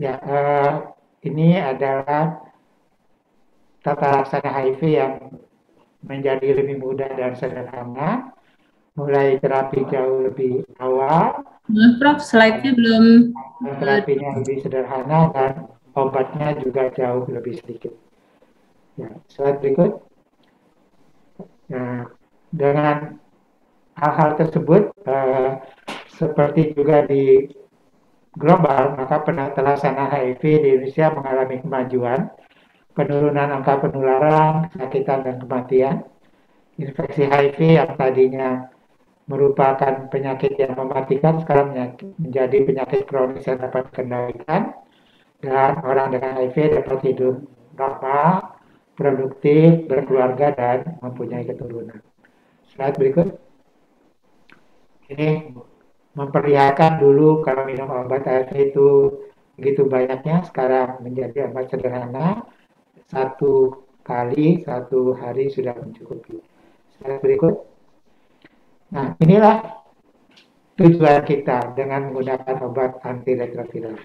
Ya, ini adalah tata laksana HIV yang menjadi lebih mudah dan sederhana, mulai terapi jauh lebih awal, Maaf, Prof, slide-nya belum. eh, terapinya lebih sederhana, dan obatnya juga jauh lebih sedikit. Ya, slide berikut. Nah, dengan hal-hal tersebut, seperti juga di global, maka penelasan HIV di Indonesia mengalami kemajuan, penurunan angka penularan, kesakitan, dan kematian. Infeksi HIV yang tadinya merupakan penyakit yang mematikan sekarang menjadi penyakit kronis yang dapat dikendalikan, dan orang dengan HIV dapat hidup normal, produktif, berkeluarga, dan mempunyai keturunan. Slide berikut. Ini memperlihatkan dulu kalau minum obat ARV itu begitu banyaknya, sekarang menjadi obat sederhana, satu kali satu hari sudah mencukupi. Slide berikut. Nah, inilah tujuan kita dengan menggunakan obat antiretroviral.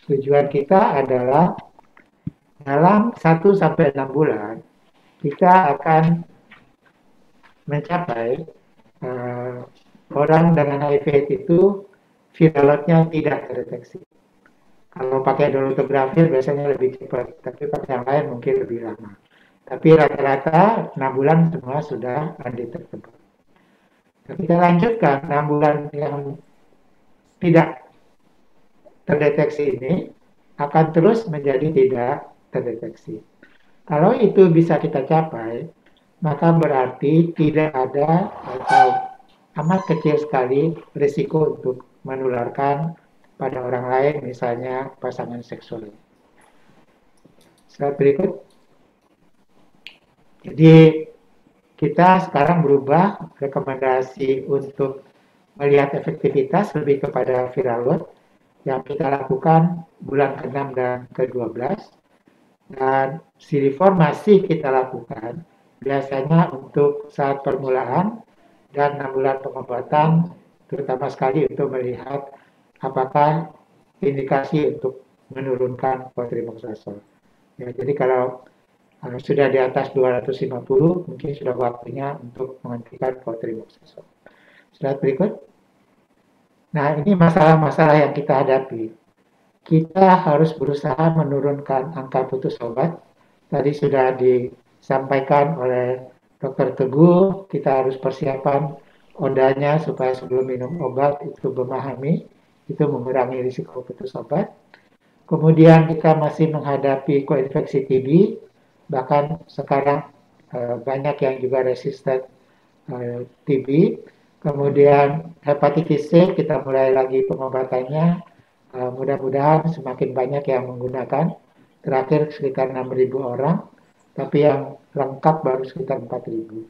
Tujuan kita adalah dalam 1 sampai 6 bulan kita akan mencapai uh, orang dengan HIV itu viral loadnya tidak terdeteksi. Kalau pakai dolutegravir biasanya lebih cepat, tapi pakai yang lain mungkin lebih lama. Tapi rata-rata 6 bulan semua sudah undetectable. Nah, kita lanjutkan 6 bulan yang tidak terdeteksi ini akan terus menjadi tidak terdeteksi. Kalau itu bisa kita capai, maka berarti tidak ada atau amat kecil sekali risiko untuk menularkan pada orang lain, misalnya pasangan seksual. Slide berikut. Jadi kita sekarang berubah rekomendasi untuk melihat efektivitas lebih kepada viral load yang kita lakukan bulan ke-6 dan ke-12, dan CD4 masih kita lakukan biasanya untuk saat permulaan dan 6 bulan pengobatan, terutama sekali untuk melihat apakah indikasi untuk menurunkan kotrimoxazole. Ya, jadi kalau sudah di atas 250, mungkin sudah waktunya untuk menghentikan kotrimoxazole. Slide berikut. Nah, ini masalah-masalah yang kita hadapi. Kita harus berusaha menurunkan angka putus obat. Tadi sudah disampaikan oleh Dr. Teguh, kita harus persiapan odanya supaya sebelum minum obat itu memahami, itu mengurangi risiko putus obat. Kemudian kita masih menghadapi koinfeksi TB, bahkan sekarang banyak yang juga resisten TB. Kemudian hepatitis C kita mulai lagi pengobatannya. Mudah-mudahan semakin banyak yang menggunakan. Terakhir sekitar 6.000 orang, tapi yang lengkap baru sekitar 4.000.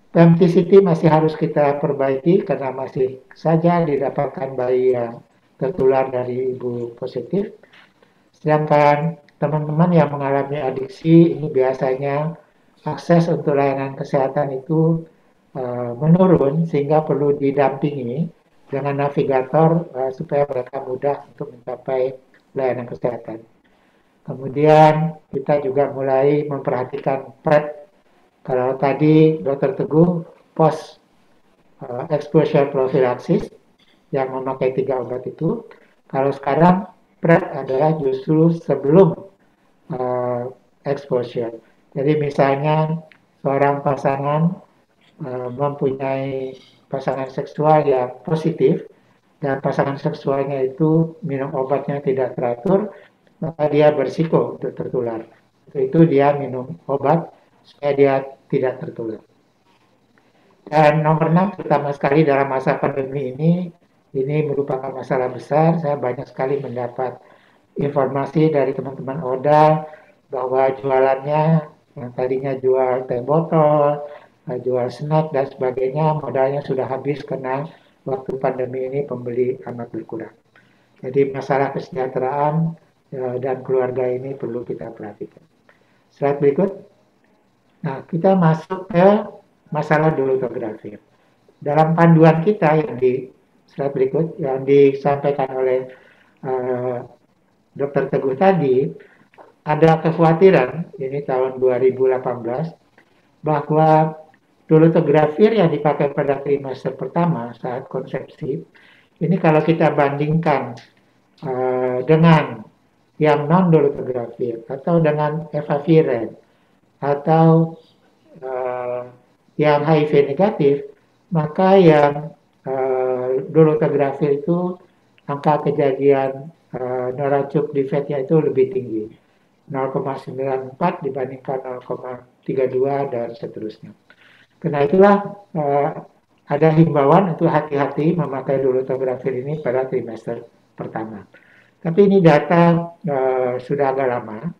Pempticity masih harus kita perbaiki karena masih saja didapatkan bayi yang tertular dari ibu positif. Sedangkan teman-teman yang mengalami adiksi ini biasanya akses untuk layanan kesehatan itu menurun sehingga perlu didampingi dengan navigator supaya mereka mudah untuk mencapai layanan kesehatan. Kemudian kita juga mulai memperhatikan PrEP. Kalau tadi Dr. Teguh post exposure prophylaxis yang memakai 3 obat itu, kalau sekarang PrEP adalah justru sebelum uh, exposure. Jadi misalnya seorang pasangan mempunyai pasangan seksual yang positif dan pasangan seksualnya itu minum obatnya tidak teratur, maka dia berisiko untuk tertular. Untuk itu dia minum obat supaya dia tidak tertular. Dan nomor 6, terutama sekali dalam masa pandemi ini merupakan masalah besar. Saya banyak sekali mendapat informasi dari teman-teman ODA bahwa jualannya yang tadinya jual teh botol, jual snack dan sebagainya, modalnya sudah habis karena waktu pandemi ini pembeli amat berkurang. Jadi masalah kesejahteraan dan keluarga ini perlu kita perhatikan. Slide berikut. Nah, kita masuk ke masalah dolutegravir. Dalam panduan kita yang di slide berikut yang disampaikan oleh uh, Dr. Teguh tadi, ada kekhawatiran, ini tahun 2018, bahwa dolutegravir yang dipakai pada trimester pertama saat konsepsi, ini kalau kita bandingkan dengan yang non-dolutegravir atau dengan efavirenz atau yang HIV negatif, maka yang dolutegravir itu angka kejadian neurachup defect-nya itu lebih tinggi, 0,94 dibandingkan 0,32 dan seterusnya. Karena itulah ada himbauan untuk hati-hati memakai dolutegravir ini pada trimester pertama. Tapi ini data sudah agak lama.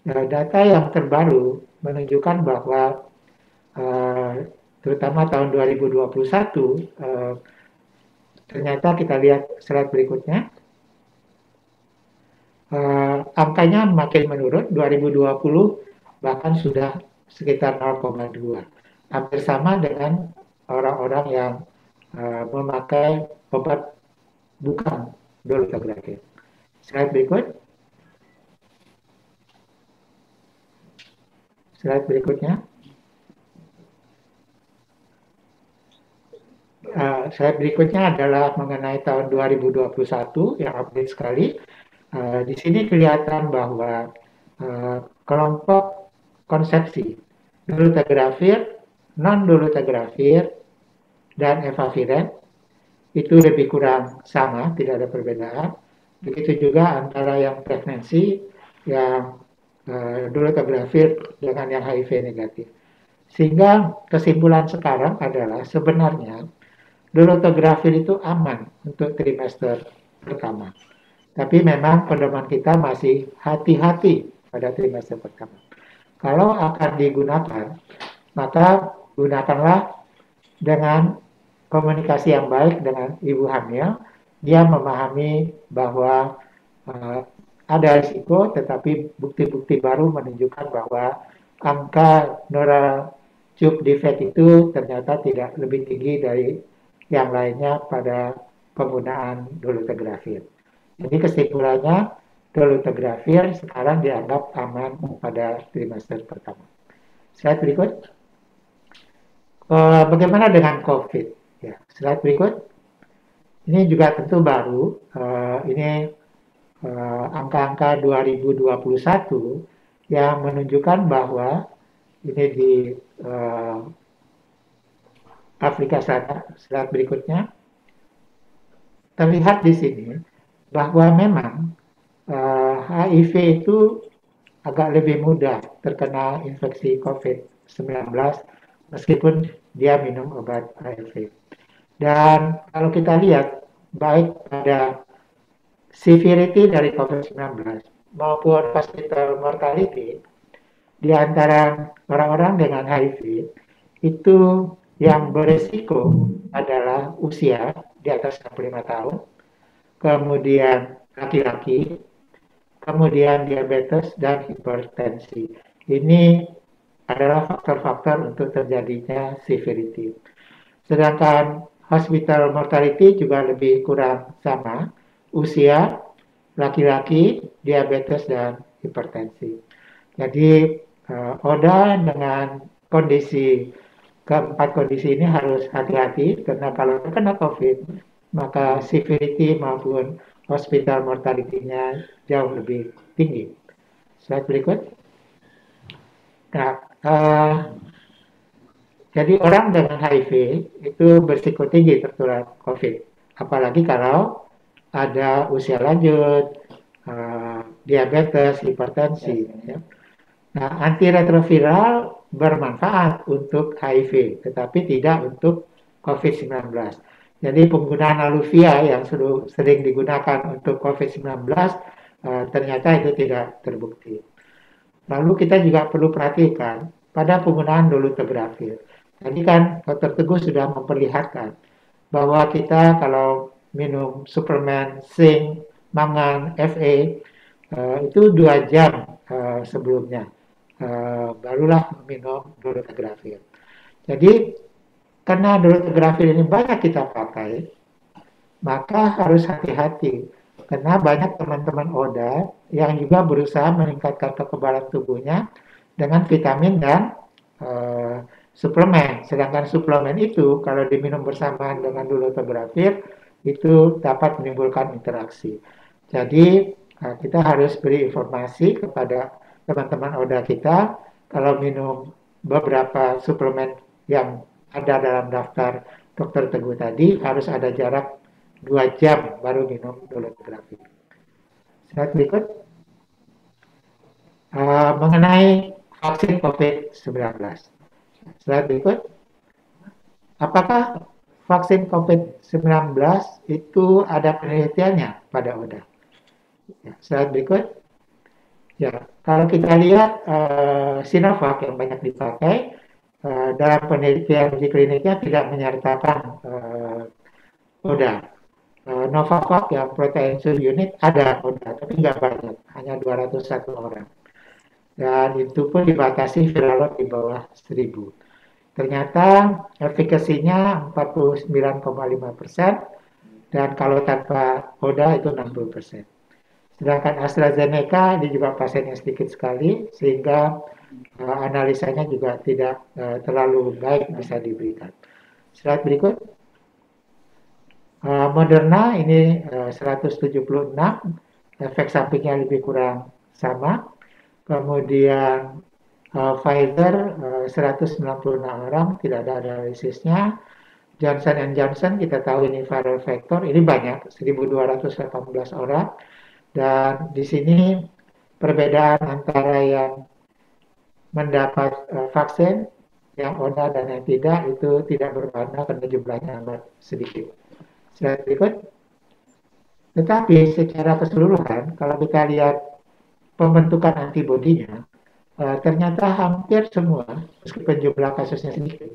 Data yang terbaru menunjukkan bahwa terutama tahun 2021, ternyata kita lihat slide berikutnya, angkanya makin menurun. 2020 bahkan sudah sekitar 0,2, hampir sama dengan orang-orang yang memakai obat bukan dolutegravir. Slide berikut. Slide berikutnya. Slide berikutnya adalah mengenai tahun 2021 yang update sekali. Di sini kelihatan bahwa kelompok konsepsi dolutegravir, non-dolutegravir, dan efavirenz itu lebih kurang sama, tidak ada perbedaan. Begitu juga antara yang pregnancy, yang dolutegravir dengan yang HIV negatif. Sehingga kesimpulan sekarang adalah sebenarnya dolutegravir itu aman untuk trimester pertama. Tapi memang pedoman kita masih hati-hati pada trimester pertama. Kalau akan digunakan, maka gunakanlah dengan komunikasi yang baik dengan ibu hamil. Dia memahami bahwa ada risiko, tetapi bukti-bukti baru menunjukkan bahwa angka neurachup defect itu ternyata tidak lebih tinggi dari yang lainnya pada penggunaan dolutegravir. Jadi kesimpulannya, dolutegravir sekarang dianggap aman pada trimester pertama. Slide berikut. Bagaimana dengan COVID? Ya, slide berikut. Ini juga tentu baru. Ini angka-angka 2021 yang menunjukkan bahwa ini di Afrika Selatan. Slide berikutnya. Terlihat di sini bahwa memang HIV itu agak lebih mudah terkena infeksi COVID-19 meskipun dia minum obat ARV. Dan kalau kita lihat baik pada severity dari COVID-19 maupun hospital mortality di antara orang-orang dengan HIV itu yang beresiko adalah usia di atas 65 tahun, kemudian laki-laki, kemudian diabetes dan hipertensi. Ini adalah faktor-faktor untuk terjadinya severity. Sedangkan hospital mortality juga lebih kurang sama, usia, laki-laki, diabetes dan hipertensi. Jadi ODA dengan keempat kondisi ini harus hati-hati karena kalau terkena COVID, maka severity maupun hospital mortality-nya jauh lebih tinggi. Slide berikut. Nah, jadi orang dengan HIV itu berisiko tinggi tertular COVID. Apalagi kalau ada usia lanjut, diabetes, hipertensi. Ya. Nah, antiretroviral bermanfaat untuk HIV, tetapi tidak untuk COVID-19. Jadi penggunaan aluvia yang sering digunakan untuk COVID-19 ternyata itu tidak terbukti. Lalu kita juga perlu perhatikan pada penggunaan dolutegravir. Tadi kan Dr. Teguh sudah memperlihatkan bahwa kita kalau minum suplemen zinc, mangan, Fa itu 2 jam sebelumnya barulah minum dolutegravir. Jadi karena dolutegravir ini banyak kita pakai, maka harus hati-hati karena banyak teman-teman ODA yang juga berusaha meningkatkan kekebalan tubuhnya dengan vitamin dan suplemen. Sedangkan suplemen itu kalau diminum bersamaan dengan dolutegravir itu dapat menimbulkan interaksi. Jadi kita harus beri informasi kepada teman-teman ODA kita kalau minum beberapa suplemen yang ada dalam daftar Dokter Teguh tadi harus ada jarak 2 jam baru minum dolutegravir. Slide berikut. Mengenai vaksin COVID-19. Slide berikut. Apakah vaksin COVID-19 itu ada penelitiannya pada ODA? Ya, slide berikut. Ya, kalau kita lihat Sinovac yang banyak dipakai dalam penelitian uji kliniknya tidak menyertakan ODA. Novavax yang protein subunit ada ODA, tapi nggak banyak, hanya 201 orang. Dan itu pun dibatasi viral load di bawah 1000. Ternyata efikasinya 49,5% dan kalau tanpa ODA itu 60%. Sedangkan AstraZeneca ini juga pasiennya sedikit sekali sehingga analisanya juga tidak terlalu baik bisa diberikan. Slide berikut. Moderna ini 176, efek sampingnya lebih kurang sama. Kemudian Pfizer 196 orang, tidak ada analisisnya. Johnson & Johnson kita tahu ini viral vector, ini banyak, 1218 orang. Dan di sini perbedaan antara yang mendapat vaksin, yang ODA dan yang tidak, itu tidak bermakna karena jumlahnya amat sedikit. Slide berikut. Tetapi secara keseluruhan, kalau kita lihat pembentukan antibodinya, ternyata hampir semua, meskipun jumlah kasusnya sedikit,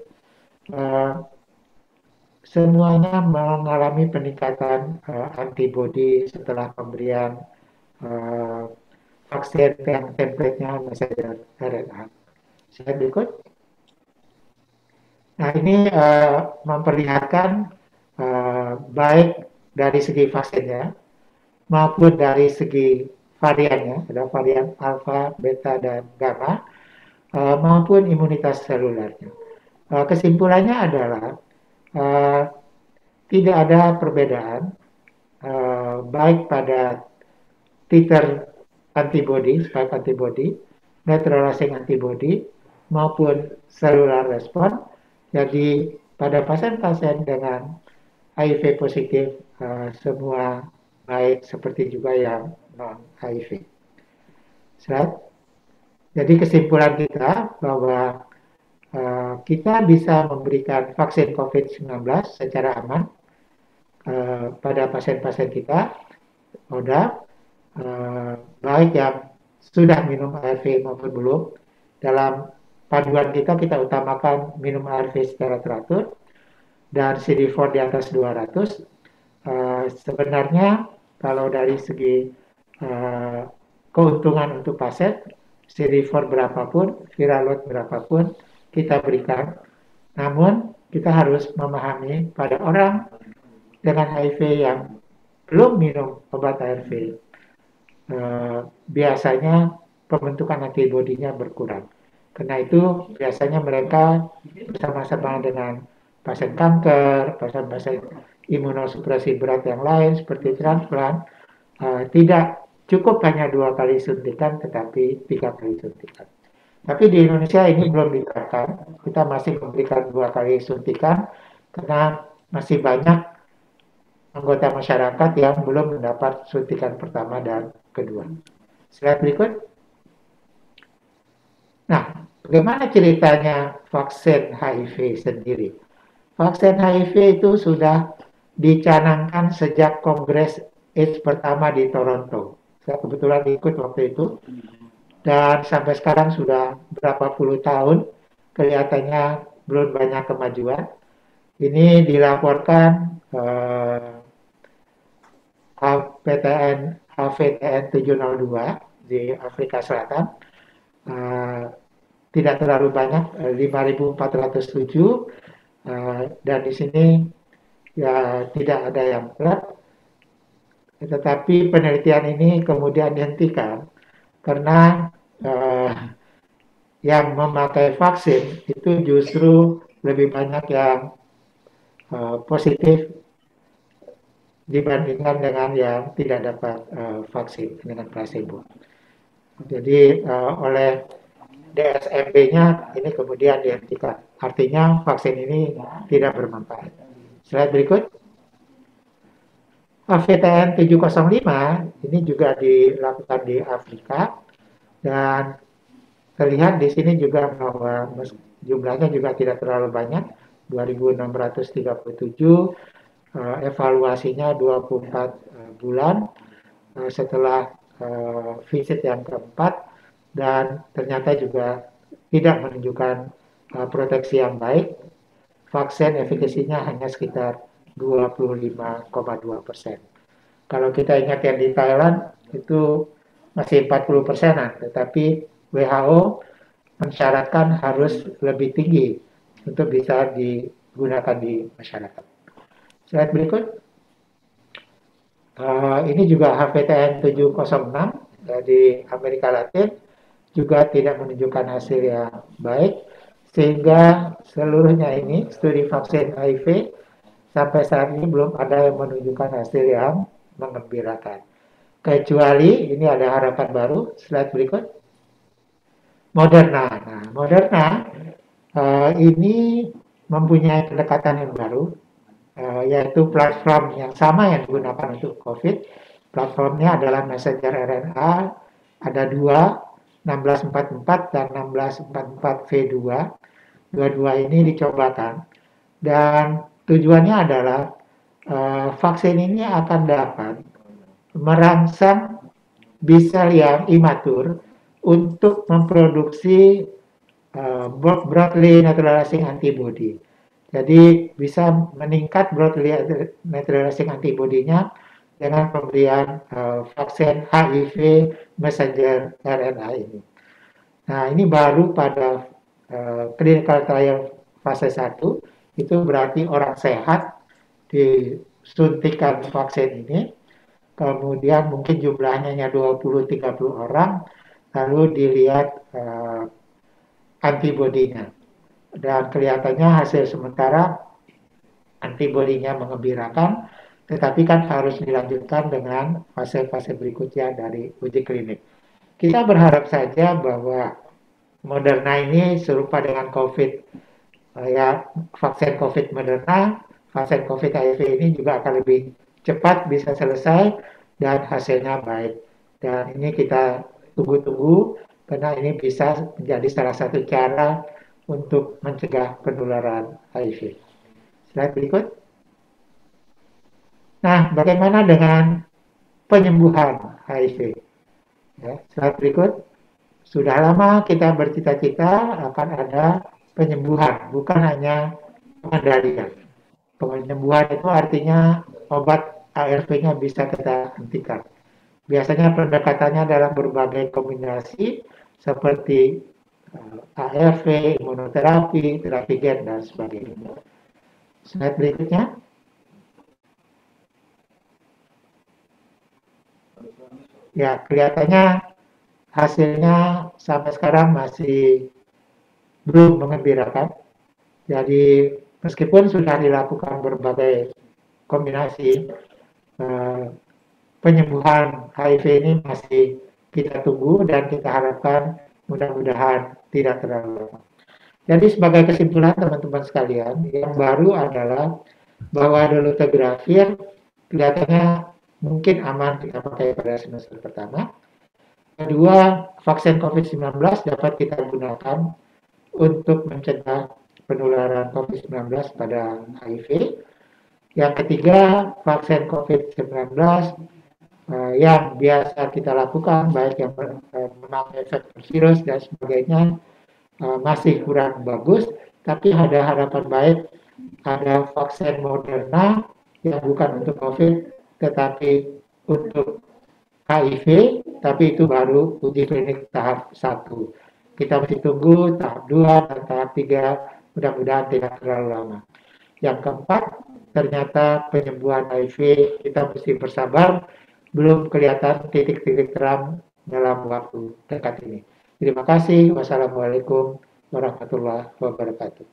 semuanya mengalami peningkatan antibodi setelah pemberian vaksin yang template-nya messenger RNA. Slide berikut. Nah, ini memperlihatkan baik dari segi vaksinnya maupun dari segi variannya, ada varian alfa, beta, dan gamma, maupun imunitas selulernya. Kesimpulannya adalah tidak ada perbedaan baik pada titer antibody, spike antibody, neutralizing antibody, maupun cellular response. Jadi pada pasien-pasien dengan HIV positif semua baik seperti juga yang non-HIV. Slide. Jadi kesimpulan kita bahwa kita bisa memberikan vaksin COVID-19 secara aman pada pasien-pasien kita, ODA, baik yang sudah minum ARV maupun belum. Dalam panduan kita utamakan minum ARV secara teratur dan CD4 di atas 200. Sebenarnya kalau dari segi keuntungan untuk pasien, CD4 berapapun, viral load berapapun kita berikan. Namun kita harus memahami pada orang dengan HIV yang belum minum obat ARV, biasanya pembentukan antibodinya berkurang. Karena itu biasanya mereka bersama-sama dengan pasien kanker, pasien-pasien imunosupresi berat yang lain seperti transplant, tidak cukup hanya 2 kali suntikan, tetapi 3 kali suntikan. Tapi di Indonesia ini belum diterapkan, kita masih memberikan 2 kali suntikan karena masih banyak anggota masyarakat yang belum mendapat suntikan pertama dan kedua. Slide berikut. Nah, bagaimana ceritanya vaksin HIV sendiri? Vaksin HIV itu sudah dicanangkan sejak Kongres AIDS pertama di Toronto. Saya kebetulan ikut waktu itu. Dan sampai sekarang sudah berapa puluh tahun, kelihatannya belum banyak kemajuan. Ini dilaporkan HVTN 702 di Afrika Selatan. Tidak terlalu banyak, 5.407, dan di sini ya tidak ada yang berat. Tetapi penelitian ini kemudian dihentikan karena yang memakai vaksin itu justru lebih banyak yang positif dibandingkan dengan yang tidak dapat vaksin dengan placebo. Jadi oleh DSMB-nya ini kemudian dihentikan. Artinya vaksin ini tidak bermanfaat. Slide berikut. VTN 705 ini juga dilakukan di Afrika dan terlihat di sini juga bahwa jumlahnya juga tidak terlalu banyak, 2.637, evaluasinya 24 bulan setelah visit yang keempat, dan ternyata juga tidak menunjukkan proteksi yang baik. Vaksin efikasinya hanya sekitar 25,2%. Kalau kita ingat yang di Thailand itu masih 40%-an, tetapi WHO mensyaratkan harus lebih tinggi untuk bisa digunakan di masyarakat. Slide berikut. Ini juga HVTN 706 di Amerika Latin juga tidak menunjukkan hasil yang baik, sehingga seluruhnya ini studi vaksin HIV sampai saat ini belum ada yang menunjukkan hasil yang mengembirakan. Kecuali ini ada harapan baru, slide berikut. Moderna. Nah, Moderna ini mempunyai pendekatan yang baru, yaitu platform yang sama yang digunakan untuk COVID. Platformnya adalah messenger RNA, ada dua, 1644 dan 1644V2. Dua-dua ini dicobakan, dan tujuannya adalah vaksin ini akan dapat merangsang B-cell yang imatur untuk memproduksi broadly neutralizing antibody. Jadi bisa meningkat broadly neutralizing antibody-nya dengan pemberian vaksin HIV messenger RNA ini. Nah, ini baru pada clinical trial fase 1, itu berarti orang sehat disuntikan vaksin ini, kemudian mungkin jumlahnya hanya 20-30 orang, lalu dilihat antibodinya. Dan kelihatannya hasil sementara antibodinya mengembirakan, tetapi kan harus dilanjutkan dengan fase-fase berikutnya dari uji klinik. Kita berharap saja bahwa Moderna ini serupa dengan COVID, ya vaksin COVID Moderna, vaksin COVID HIV ini juga akan lebih cepat bisa selesai dan hasilnya baik. Dan ini kita tunggu-tunggu karena ini bisa menjadi salah satu cara untuk mencegah penularan HIV. Slide berikut. Nah, bagaimana dengan penyembuhan HIV? Ya, slide berikut. Sudah lama kita bercita-cita akan ada penyembuhan, bukan hanya pengendalian. Penyembuhan itu artinya obat ARV-nya bisa kita hentikan. Biasanya pendekatannya dalam berbagai kombinasi seperti ARV, imunoterapi, terapi gen, dan sebagainya. Slide berikutnya. Ya, kelihatannya hasilnya sampai sekarang masih belum mengembirakan. Jadi meskipun sudah dilakukan berbagai kombinasi, penyembuhan HIV ini masih kita tunggu dan kita harapkan mudah-mudahan tidak terlalu lama. Jadi sebagai kesimpulan teman-teman sekalian, yang baru adalah bahwa dolutegravir kelihatannya mungkin aman kita pakai pada semester pertama. Kedua, vaksin COVID-19 dapat kita gunakan untuk mencegah penularan COVID-19 pada HIV. Yang ketiga, vaksin COVID-19 yang biasa kita lakukan, baik yang memakai vektor virus dan sebagainya, masih kurang bagus, tapi ada harapan baik, ada vaksin Moderna yang bukan untuk COVID, tetapi untuk HIV, tapi itu baru uji klinik tahap 1. Kita masih tunggu tahap 2 dan tahap 3, mudah-mudahan tidak terlalu lama. Yang keempat, ternyata penyembuhan HIV kita mesti bersabar belum kelihatan titik-titik terang dalam waktu dekat ini. Terima kasih. Wassalamualaikum warahmatullahi wabarakatuh.